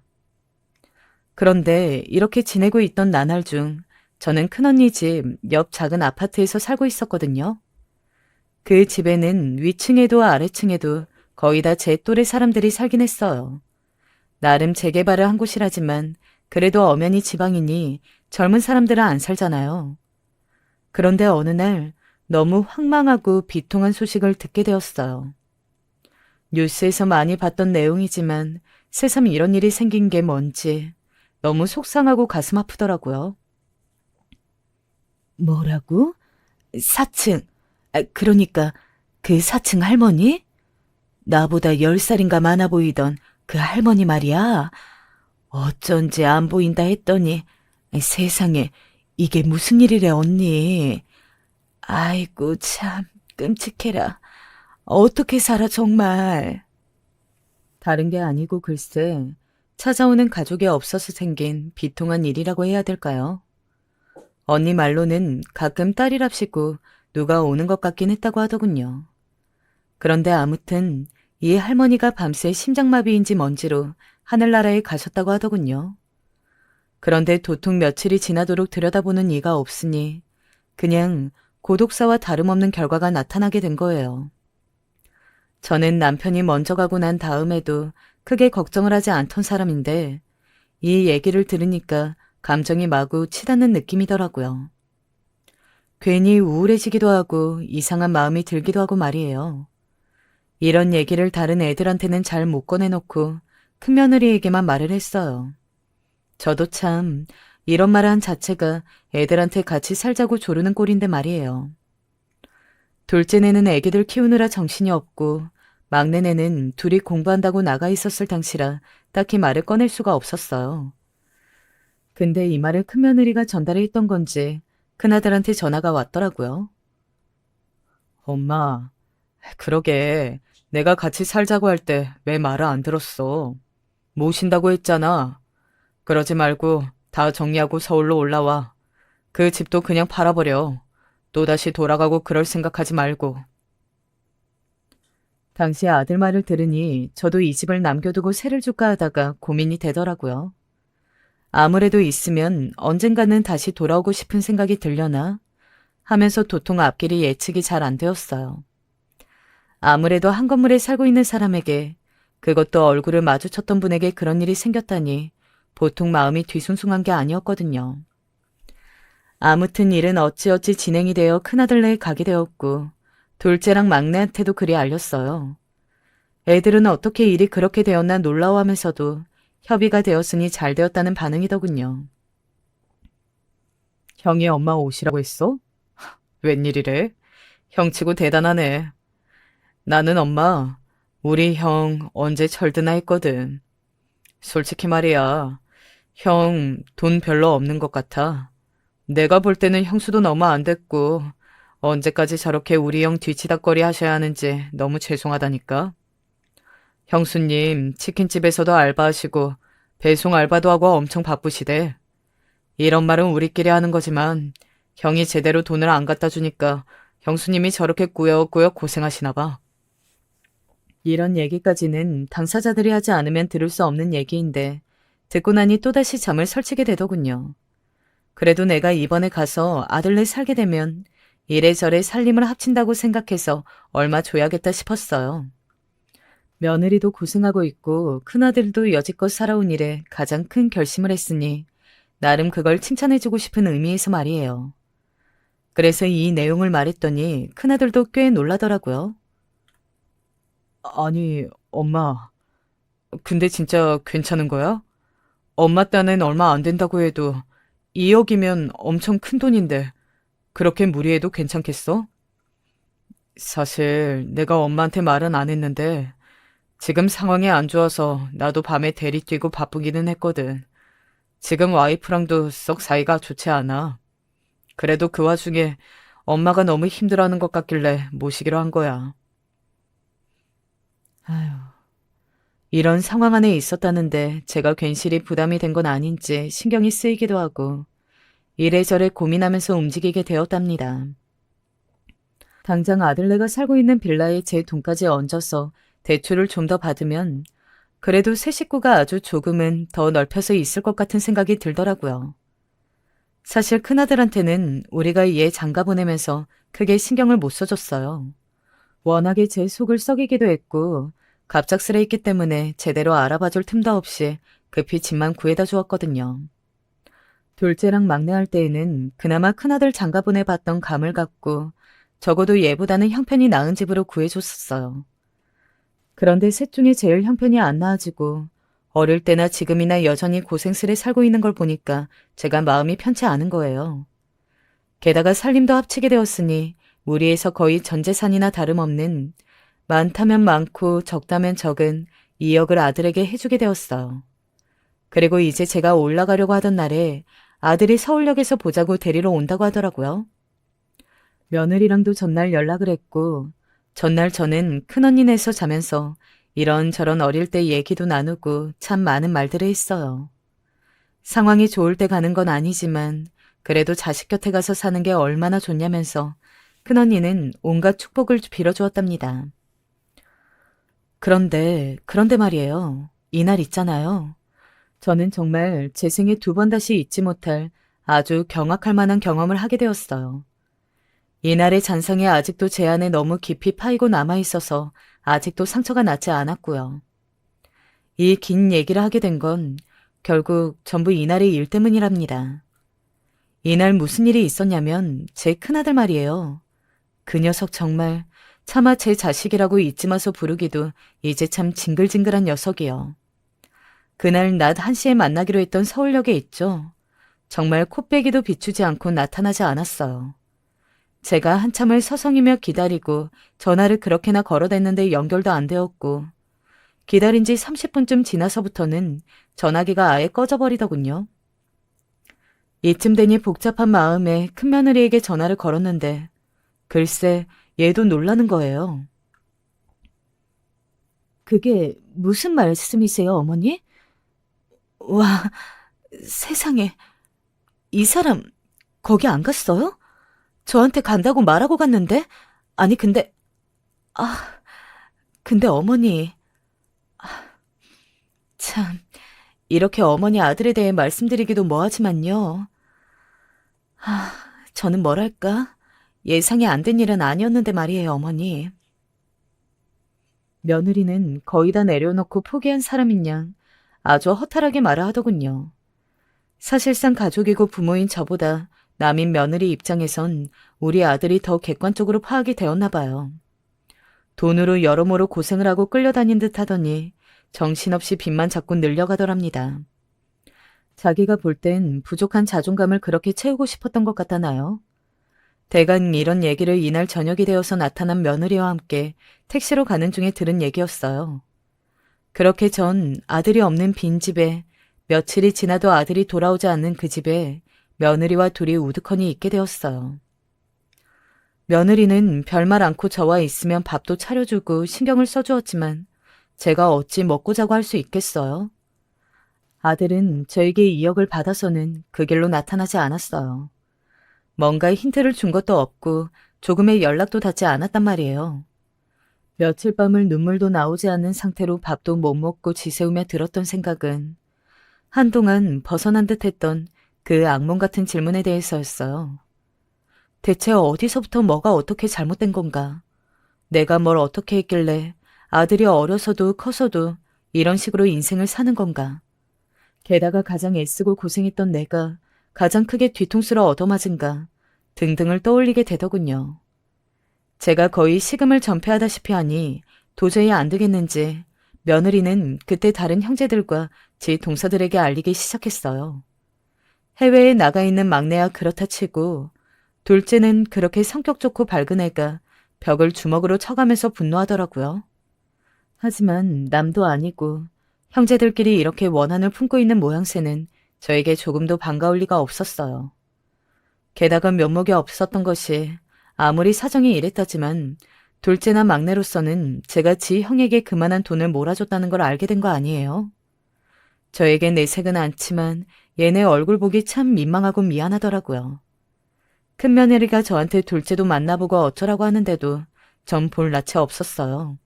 그런데 이렇게 지내고 있던 나날 중 저는 큰언니 집 옆 작은 아파트에서 살고 있었거든요. 그 집에는 위층에도 아래층에도 거의 다 제 또래 사람들이 살긴 했어요. 나름 재개발을 한 곳이라지만 그래도 엄연히 지방이니 젊은 사람들은 안 살잖아요. 그런데 어느 날 너무 황망하고 비통한 소식을 듣게 되었어요. 뉴스에서 많이 봤던 내용이지만 새삼 이런 일이 생긴 게 뭔지 너무 속상하고 가슴 아프더라고요. 뭐라고? 4층. 그러니까 그 4층 할머니? 나보다 10살인가 많아 보이던 그 할머니 말이야. 어쩐지 안 보인다 했더니 세상에 이게 무슨 일이래 언니. 아이고 참 끔찍해라. 어떻게 살아 정말. 다른 게 아니고 글쎄 찾아오는 가족이 없어서 생긴 비통한 일이라고 해야 될까요? 언니 말로는 가끔 딸이랍시고 누가 오는 것 같긴 했다고 하더군요. 그런데 아무튼 이 할머니가 밤새 심장마비인지 뭔지로 하늘나라에 가셨다고 하더군요. 그런데 도통 며칠이 지나도록 들여다보는 이가 없으니 그냥 고독사와 다름없는 결과가 나타나게 된 거예요. 저는 남편이 먼저 가고 난 다음에도 크게 걱정을 하지 않던 사람인데 이 얘기를 들으니까 감정이 마구 치닫는 느낌이더라고요. 괜히 우울해지기도 하고 이상한 마음이 들기도 하고 말이에요. 이런 얘기를 다른 애들한테는 잘 못 꺼내놓고 큰며느리에게만 말을 했어요. 저도 참 이런 말 한 자체가 애들한테 같이 살자고 조르는 꼴인데 말이에요. 둘째네는 애기들 키우느라 정신이 없고 막내네는 둘이 공부한다고 나가 있었을 당시라 딱히 말을 꺼낼 수가 없었어요. 근데 이 말을 큰며느리가 전달했던 건지 큰아들한테 전화가 왔더라고요. 엄마, 그러게 내가 같이 살자고 할 때 왜 말을 안 들었어? 모신다고 했잖아. 그러지 말고 다 정리하고 서울로 올라와. 그 집도 그냥 팔아버려. 또다시 돌아가고 그럴 생각하지 말고. 당시 아들 말을 들으니 저도 이 집을 남겨두고 새를 줄까 하다가 고민이 되더라고요. 아무래도 있으면 언젠가는 다시 돌아오고 싶은 생각이 들려나 하면서 도통 앞길이 예측이 잘 안 되었어요. 아무래도 한 건물에 살고 있는 사람에게 그것도 얼굴을 마주쳤던 분에게 그런 일이 생겼다니 보통 마음이 뒤숭숭한 게 아니었거든요. 아무튼 일은 어찌어찌 진행이 되어 큰아들네에 가게 되었고 둘째랑 막내한테도 그리 알렸어요. 애들은 어떻게 일이 그렇게 되었나 놀라워하면서도 협의가 되었으니 잘 되었다는 반응이더군요. 형이 엄마 오시라고 했어? 웬일이래? 형치고 대단하네. 나는 엄마, 우리 형 언제 철드나 했거든. 솔직히 말이야, 형 돈 별로 없는 것 같아. 내가 볼 때는 형수도 너무 안 됐고 언제까지 저렇게 우리 형 뒤치다꺼리 하셔야 하는지 너무 죄송하다니까. 형수님 치킨집에서도 알바하시고 배송 알바도 하고 엄청 바쁘시대. 이런 말은 우리끼리 하는 거지만 형이 제대로 돈을 안 갖다 주니까 형수님이 저렇게 꾸역꾸역 고생하시나 봐. 이런 얘기까지는 당사자들이 하지 않으면 들을 수 없는 얘기인데 듣고 나니 또다시 잠을 설치게 되더군요. 그래도 내가 이번에 가서 아들네 살게 되면 이래저래 살림을 합친다고 생각해서 얼마 줘야겠다 싶었어요. 며느리도 고생하고 있고 큰아들도 여지껏 살아온 일에 가장 큰 결심을 했으니 나름 그걸 칭찬해주고 싶은 의미에서 말이에요. 그래서 이 내용을 말했더니 큰아들도 꽤 놀라더라고요. 아니, 엄마. 근데 진짜 괜찮은 거야? 엄마 딴엔 얼마 안 된다고 해도 2억이면 엄청 큰 돈인데 그렇게 무리해도 괜찮겠어? 사실 내가 엄마한테 말은 안 했는데 지금 상황이 안 좋아서 나도 밤에 대리 뛰고 바쁘기는 했거든. 지금 와이프랑도 썩 사이가 좋지 않아. 그래도 그 와중에 엄마가 너무 힘들어하는 것 같길래 모시기로 한 거야. 아휴, 이런 상황 안에 있었다는데 제가 괜시리 부담이 된 건 아닌지 신경이 쓰이기도 하고 이래저래 고민하면서 움직이게 되었답니다. 당장 아들네가 살고 있는 빌라에 제 돈까지 얹어서 대출을 좀 더 받으면 그래도 새 식구가 아주 조금은 더 넓혀서 있을 것 같은 생각이 들더라고요. 사실 큰아들한테는 우리가 얘 장가 보내면서 크게 신경을 못 써줬어요. 워낙에 제 속을 썩이기도 했고 갑작스레 있기 때문에 제대로 알아봐줄 틈도 없이 급히 집만 구해다 주었거든요. 둘째랑 막내 할 때에는 그나마 큰아들 장가 보내봤던 감을 갖고 적어도 얘보다는 형편이 나은 집으로 구해줬었어요. 그런데 셋 중에 제일 형편이 안 나아지고 어릴 때나 지금이나 여전히 고생스레 살고 있는 걸 보니까 제가 마음이 편치 않은 거예요. 게다가 살림도 합치게 되었으니 무리해서 거의 전 재산이나 다름없는 많다면 많고 적다면 적은 2억을 아들에게 해주게 되었어요. 그리고 이제 제가 올라가려고 하던 날에 아들이 서울역에서 보자고 데리러 온다고 하더라고요. 며느리랑도 전날 연락을 했고 전날 저는 큰언니네서 자면서 이런저런 어릴 때 얘기도 나누고 참 많은 말들을 했어요. 상황이 좋을 때 가는 건 아니지만 그래도 자식 곁에 가서 사는 게 얼마나 좋냐면서 큰언니는 온갖 축복을 빌어주었답니다. 그런데 말이에요. 이날 있잖아요. 저는 정말 제 생에 2번 다시 잊지 못할 아주 경악할 만한 경험을 하게 되었어요. 이날의 잔상이 아직도 제 안에 너무 깊이 파이고 남아있어서 아직도 상처가 낫지 않았고요. 이 긴 얘기를 하게 된 건 결국 전부 이날의 일 때문이랍니다. 이날 무슨 일이 있었냐면 제 큰아들 말이에요. 그 녀석 정말 차마 제 자식이라고 잊지 마서 부르기도 이제 참 징글징글한 녀석이요. 그날 낮 1시에 만나기로 했던 서울역에 있죠. 정말 코빼기도 비추지 않고 나타나지 않았어요. 제가 한참을 서성이며 기다리고 전화를 그렇게나 걸어댔는데 연결도 안 되었고 기다린 지 30분쯤 지나서부터는 전화기가 아예 꺼져버리더군요. 이쯤 되니 복잡한 마음에 큰며느리에게 전화를 걸었는데 글쎄 얘도 놀라는 거예요. 그게 무슨 말씀이세요, 어머니? 와, 세상에. 이 사람 거기 안 갔어요? 저한테 간다고 말하고 갔는데? 아니 근데 어머니. 참, 이렇게 어머니 아들에 대해 말씀드리기도 뭐하지만요. 저는 뭐랄까? 예상이 안 된 일은 아니었는데 말이에요, 어머니. 며느리는 거의 다 내려놓고 포기한 사람인 양 아주 허탈하게 말을 하더군요. 사실상 가족이고 부모인 저보다 남인 며느리 입장에선 우리 아들이 더 객관적으로 파악이 되었나 봐요. 돈으로 여러모로 고생을 하고 끌려다닌 듯 하더니 정신없이 빚만 자꾸 늘려가더랍니다. 자기가 볼 땐 부족한 자존감을 그렇게 채우고 싶었던 것 같다나요? 대강 이런 얘기를 이날 저녁이 되어서 나타난 며느리와 함께 택시로 가는 중에 들은 얘기였어요. 그렇게 전 아들이 없는 빈집에 며칠이 지나도 아들이 돌아오지 않는 그 집에 며느리와 둘이 우두커니 있게 되었어요. 며느리는 별말 않고 저와 있으면 밥도 차려주고 신경을 써주었지만 제가 어찌 먹고 자고 할 수 있겠어요? 아들은 저에게 2억을 받아서는 그 길로 나타나지 않았어요. 뭔가 힌트를 준 것도 없고 조금의 연락도 닿지 않았단 말이에요. 며칠 밤을 눈물도 나오지 않는 상태로 밥도 못 먹고 지새우며 들었던 생각은 한동안 벗어난 듯 했던 그 악몽 같은 질문에 대해서였어요. 대체 어디서부터 뭐가 어떻게 잘못된 건가? 내가 뭘 어떻게 했길래 아들이 어려서도 커서도 이런 식으로 인생을 사는 건가? 게다가 가장 애쓰고 고생했던 내가 가장 크게 뒤통수를 얻어맞은가 등등을 떠올리게 되더군요. 제가 거의 식음을 전폐하다시피 하니 도저히 안 되겠는지 며느리는 그때 다른 형제들과 제 동서들에게 알리기 시작했어요. 해외에 나가 있는 막내야 그렇다 치고 둘째는 그렇게 성격 좋고 밝은 애가 벽을 주먹으로 쳐가면서 분노하더라고요. 하지만 남도 아니고 형제들끼리 이렇게 원한을 품고 있는 모양새는 저에게 조금도 반가울 리가 없었어요. 게다가 면목이 없었던 것이 아무리 사정이 이랬다지만 둘째나 막내로서는 제가 지 형에게 그만한 돈을 몰아줬다는 걸 알게 된 거 아니에요. 저에겐 내색은 않지만 얘네 얼굴 보기 참 민망하고 미안하더라고요. 큰며느리가 저한테 둘째도 만나보고 어쩌라고 하는데도 전 볼 낯이 없었어요.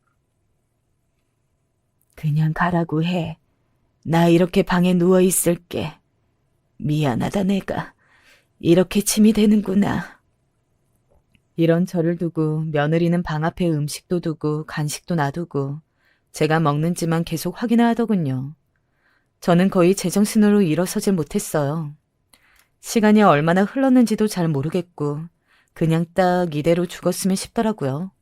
그냥 가라고 해. 나 이렇게 방에 누워있을게. 미안하다 내가. 이렇게 침이 되는구나. 이런 저를 두고 며느리는 방 앞에 음식도 두고 간식도 놔두고 제가 먹는지만 계속 확인을 하더군요. 저는 거의 제정신으로 일어서질 못했어요. 시간이 얼마나 흘렀는지도 잘 모르겠고 그냥 딱 이대로 죽었으면 싶더라고요.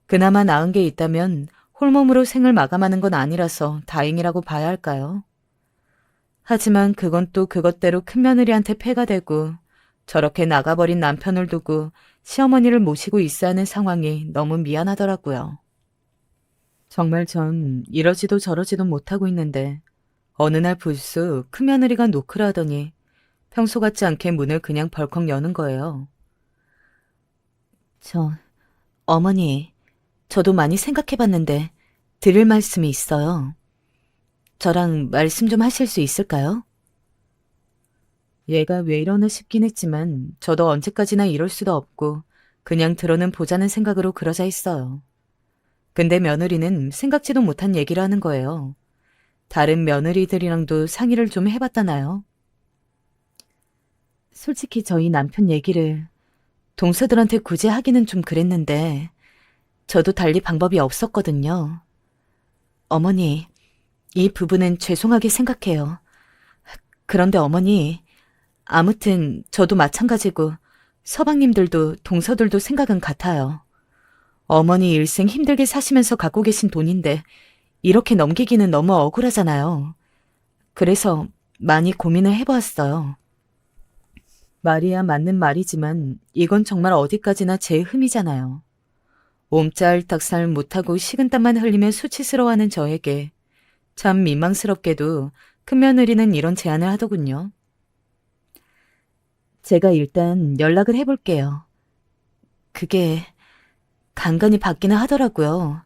그나마 나은 게 있다면 홀몸으로 생을 마감하는 건 아니라서 다행이라고 봐야 할까요? 하지만 그건 또 그것대로 큰며느리한테 폐가 되고 저렇게 나가버린 남편을 두고 시어머니를 모시고 있어야 하는 상황이 너무 미안하더라고요. 정말 전 이러지도 저러지도 못하고 있는데 어느 날 불쑥 큰며느리가 노크를 하더니 평소 같지 않게 문을 그냥 벌컥 여는 거예요. 어머니, 저도 많이 생각해봤는데 드릴 말씀이 있어요. 저랑 말씀 좀 하실 수 있을까요? 얘가 왜 이러나 싶긴 했지만 저도 언제까지나 이럴 수도 없고 그냥 들어는 보자는 생각으로 그러자 했어요. 근데 며느리는 생각지도 못한 얘기를 하는 거예요. 다른 며느리들이랑도 상의를 좀 해봤다나요? 솔직히 저희 남편 얘기를 동서들한테 굳이 하기는 좀 그랬는데 저도 달리 방법이 없었거든요. 어머니, 이 부분은 죄송하게 생각해요. 그런데 어머니, 아무튼 저도 마찬가지고 서방님들도 동서들도 생각은 같아요. 어머니 일생 힘들게 사시면서 갖고 계신 돈인데 이렇게 넘기기는 너무 억울하잖아요. 그래서 많이 고민을 해보았어요. 말이야 맞는 말이지만 이건 정말 어디까지나 제 흠이잖아요. 옴짤딱살 못하고 식은땀만 흘리며 수치스러워하는 저에게 참 민망스럽게도 큰며느리는 이런 제안을 하더군요. 제가 일단 연락을 해볼게요. 그게 간간히 받기는 하더라고요.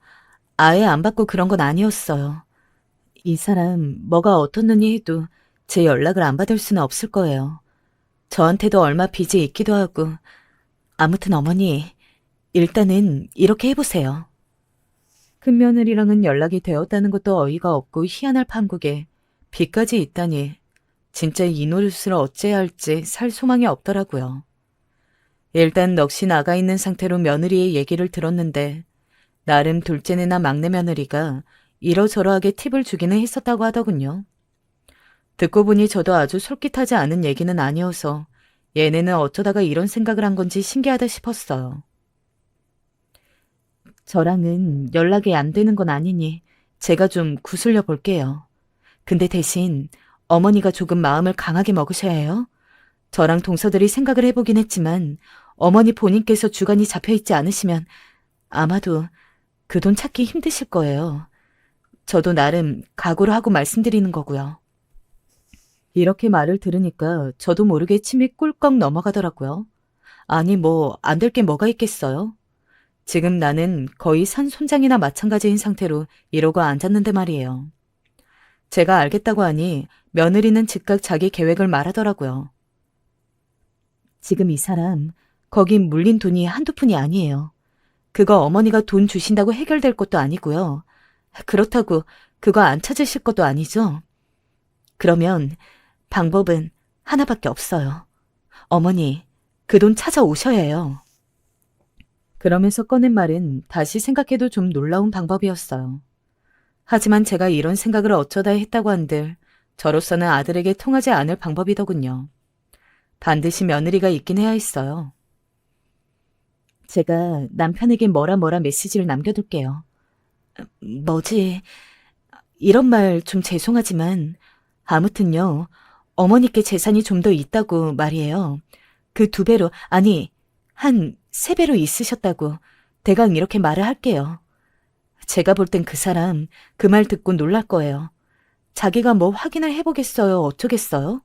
아예 안 받고 그런 건 아니었어요. 이 사람 뭐가 어떻느니 해도 제 연락을 안 받을 수는 없을 거예요. 저한테도 얼마 빚이 있기도 하고. 아무튼 어머니, 일단은 이렇게 해보세요. 큰며느리랑은 연락이 되었다는 것도 어이가 없고 희한할 판국에 빚까지 있다니 진짜 이 노릇을 어째야 할지 살 소망이 없더라고요. 일단 넋이 나가 있는 상태로 며느리의 얘기를 들었는데 나름 둘째네나 막내 며느리가 이러저러하게 팁을 주기는 했었다고 하더군요. 듣고 보니 저도 아주 솔깃하지 않은 얘기는 아니어서 얘네는 어쩌다가 이런 생각을 한 건지 신기하다 싶었어요. 저랑은 연락이 안 되는 건 아니니 제가 좀 구슬려 볼게요. 근데 대신 어머니가 조금 마음을 강하게 먹으셔야 해요. 저랑 동서들이 생각을 해보긴 했지만 어머니 본인께서 주관이 잡혀있지 않으시면 아마도 그 돈 찾기 힘드실 거예요. 저도 나름 각오를 하고 말씀드리는 거고요. 이렇게 말을 들으니까 저도 모르게 침이 꿀꺽 넘어가더라고요. 아니 안 될 게 뭐가 있겠어요? 지금 나는 거의 산 손장이나 마찬가지인 상태로 이러고 앉았는데 말이에요. 제가 알겠다고 하니 며느리는 즉각 자기 계획을 말하더라고요. 지금 이 사람 거기 물린 돈이 한두 푼이 아니에요. 그거 어머니가 돈 주신다고 해결될 것도 아니고요. 그렇다고 그거 안 찾으실 것도 아니죠. 그러면 방법은 하나밖에 없어요. 어머니, 그 돈 찾아오셔야 해요. 그러면서 꺼낸 말은 다시 생각해도 좀 놀라운 방법이었어요. 하지만 제가 이런 생각을 어쩌다 했다고 한들 저로서는 아들에게 통하지 않을 방법이더군요. 반드시 며느리가 있긴 해야 했어요. 제가 남편에게 뭐라 메시지를 남겨둘게요. 뭐지? 이런 말 좀 죄송하지만 아무튼요. 어머니께 재산이 좀 더 있다고 말이에요. 그 2배로 아니 한 3배로 있으셨다고 대강 이렇게 말을 할게요. 제가 볼 땐 그 사람 그 말 듣고 놀랄 거예요. 자기가 뭐 확인을 해보겠어요? 어쩌겠어요?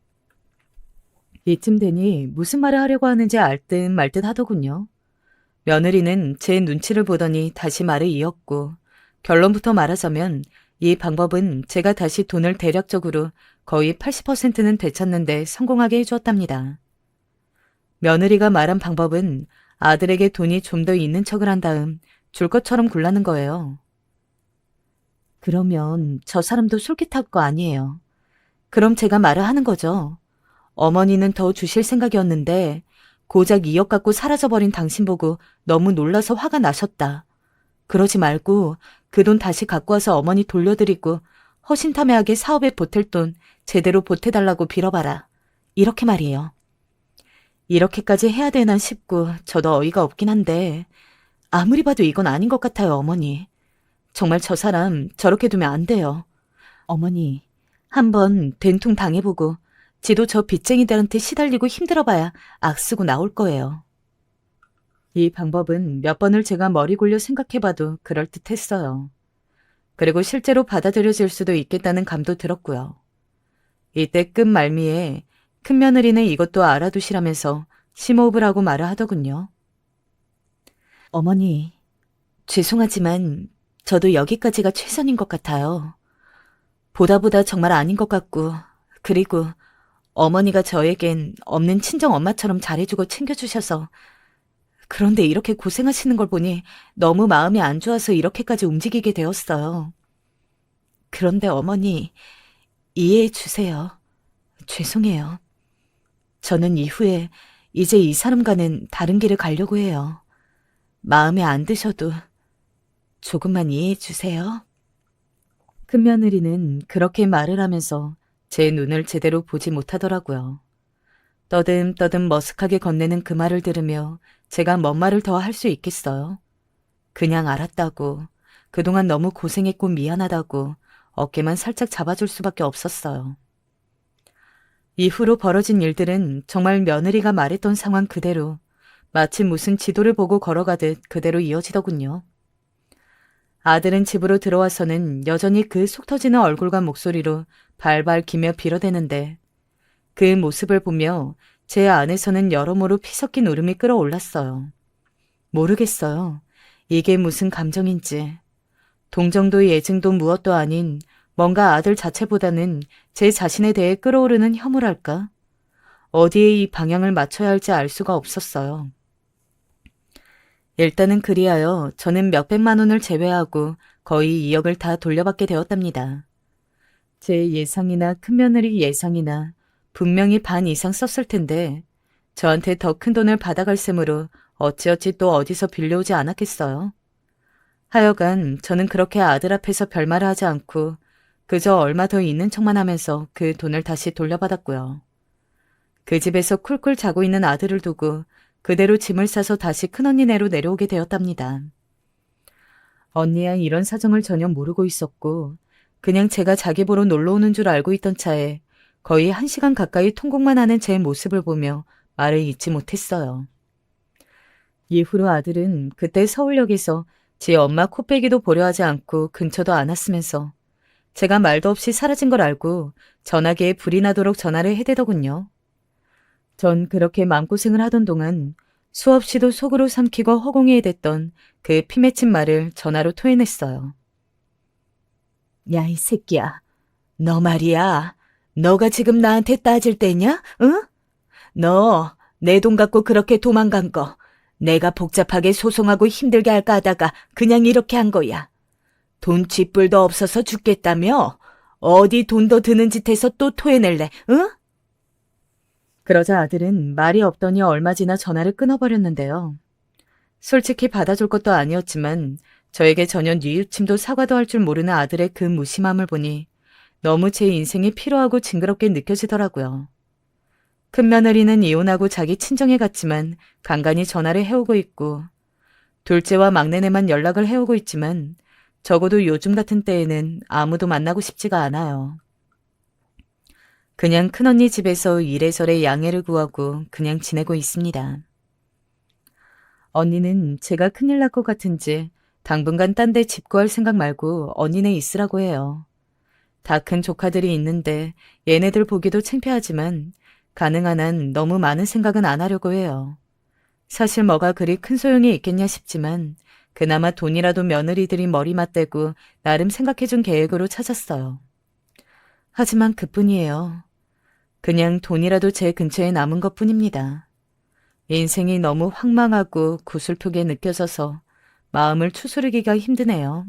이쯤 되니 무슨 말을 하려고 하는지 알 듯 말 듯 하더군요. 며느리는 제 눈치를 보더니 다시 말을 이었고, 결론부터 말하자면 이 방법은 제가 다시 돈을 대략적으로 거의 80%는 되찾는데 성공하게 해주었답니다. 며느리가 말한 방법은 아들에게 돈이 좀 더 있는 척을 한 다음 줄 것처럼 굴라는 거예요. 그러면 저 사람도 솔깃할 거 아니에요. 그럼 제가 말을 하는 거죠. 어머니는 더 주실 생각이었는데 고작 2억 갖고 사라져버린 당신 보고 너무 놀라서 화가 나셨다. 그러지 말고 그 돈 다시 갖고 와서 어머니 돌려드리고 허심탄회하게 사업에 보탤 돈 제대로 보태달라고 빌어봐라. 이렇게 말이에요. 이렇게까지 해야 되나 싶고 저도 어이가 없긴 한데 아무리 봐도 이건 아닌 것 같아요, 어머니. 정말 저 사람 저렇게 두면 안 돼요. 어머니, 한번 된통 당해보고 지도 저 빚쟁이들한테 시달리고 힘들어봐야 악쓰고 나올 거예요. 이 방법은 몇 번을 제가 머리 굴려 생각해봐도 그럴듯했어요. 그리고 실제로 받아들여질 수도 있겠다는 감도 들었고요. 이때 끝 말미에 큰며느리는 이것도 알아두시라면서 심호흡을 하고 말을 하더군요. 어머니, 죄송하지만 저도 여기까지가 최선인 것 같아요. 보다 정말 아닌 것 같고, 그리고 어머니가 저에겐 없는 친정 엄마처럼 잘해주고 챙겨주셔서 그런데 이렇게 고생하시는 걸 보니 너무 마음이 안 좋아서 이렇게까지 움직이게 되었어요. 그런데 어머니, 이해해 주세요. 죄송해요. 저는 이후에 이제 이 사람과는 다른 길을 가려고 해요. 마음에 안 드셔도 조금만 이해해 주세요. 큰며느리는 그렇게 말을 하면서 제 눈을 제대로 보지 못하더라고요. 떠듬떠듬 머쓱하게 건네는 그 말을 들으며 제가 뭔 말을 더 할 수 있겠어요. 그냥 알았다고, 그동안 너무 고생했고 미안하다고 어깨만 살짝 잡아줄 수밖에 없었어요. 이후로 벌어진 일들은 정말 며느리가 말했던 상황 그대로 마치 무슨 지도를 보고 걸어가듯 그대로 이어지더군요. 아들은 집으로 들어와서는 여전히 그 속 터지는 얼굴과 목소리로 발발 기며 빌어대는데 그 모습을 보며 제 안에서는 여러모로 피 섞인 울음이 끌어올랐어요. 모르겠어요. 이게 무슨 감정인지. 동정도 예증도 무엇도 아닌 뭔가 아들 자체보다는 제 자신에 대해 끌어오르는 혐오랄까? 어디에 이 방향을 맞춰야 할지 알 수가 없었어요. 일단은 그리하여 저는 몇백만 원을 제외하고 거의 2억을 다 돌려받게 되었답니다. 제 예상이나 큰며느리 예상이나 분명히 반 이상 썼을 텐데 저한테 더 큰 돈을 받아갈 셈으로 어찌어찌 또 어디서 빌려오지 않았겠어요. 하여간 저는 그렇게 아들 앞에서 별말을 하지 않고 그저 얼마 더 있는 척만 하면서 그 돈을 다시 돌려받았고요. 그 집에서 쿨쿨 자고 있는 아들을 두고 그대로 짐을 싸서 다시 큰언니네로 내려오게 되었답니다. 언니야 이런 사정을 전혀 모르고 있었고 그냥 제가 자기 보러 놀러 오는 줄 알고 있던 차에 거의 1시간 가까이 통곡만 하는 제 모습을 보며 말을 잇지 못했어요. 이후로 아들은 그때 서울역에서 지 엄마 코빼기도 보려 하지 않고 근처도 안 왔으면서 제가 말도 없이 사라진 걸 알고 전화기에 불이 나도록 전화를 해대더군요. 전 그렇게 마음고생을 하던 동안 수없이도 속으로 삼키고 허공에 대던 그 피 맺힌 말을 전화로 토해냈어요. 야, 이 새끼야. 너 말이야. 너가 지금 나한테 따질 때냐? 응? 너 내 돈 갖고 그렇게 도망간 거 내가 복잡하게 소송하고 힘들게 할까 하다가 그냥 이렇게 한 거야. 돈 쥐뿔도 없어서 죽겠다며? 어디 돈 더 드는 짓 해서 또 토해낼래, 응? 그러자 아들은 말이 없더니 얼마 지나 전화를 끊어버렸는데요. 솔직히 받아줄 것도 아니었지만 저에게 전혀 뉘우침도 사과도 할 줄 모르는 아들의 그 무심함을 보니 너무 제 인생이 피로하고 징그럽게 느껴지더라고요. 큰며느리는 이혼하고 자기 친정에 갔지만 간간히 전화를 해오고 있고 둘째와 막내네만 연락을 해오고 있지만 적어도 요즘 같은 때에는 아무도 만나고 싶지가 않아요. 그냥 큰언니 집에서 이래저래 양해를 구하고 그냥 지내고 있습니다. 언니는 제가 큰일 날 것 같은지 당분간 딴 데 집 구할 생각 말고 언니네 있으라고 해요. 다 큰 조카들이 있는데 얘네들 보기도 창피하지만 가능한 한 너무 많은 생각은 안 하려고 해요. 사실 뭐가 그리 큰 소용이 있겠냐 싶지만 그나마 돈이라도 며느리들이 머리 맞대고 나름 생각해준 계획으로 찾았어요. 하지만 그뿐이에요. 그냥 돈이라도 제 근처에 남은 것뿐입니다. 인생이 너무 황망하고 구슬프게 느껴져서 마음을 추스르기가 힘드네요.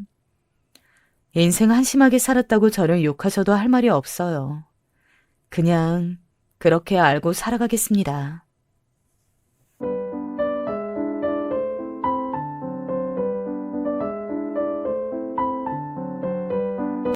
인생 한심하게 살았다고 저를 욕하셔도 할 말이 없어요. 그냥 그렇게 알고 살아가겠습니다.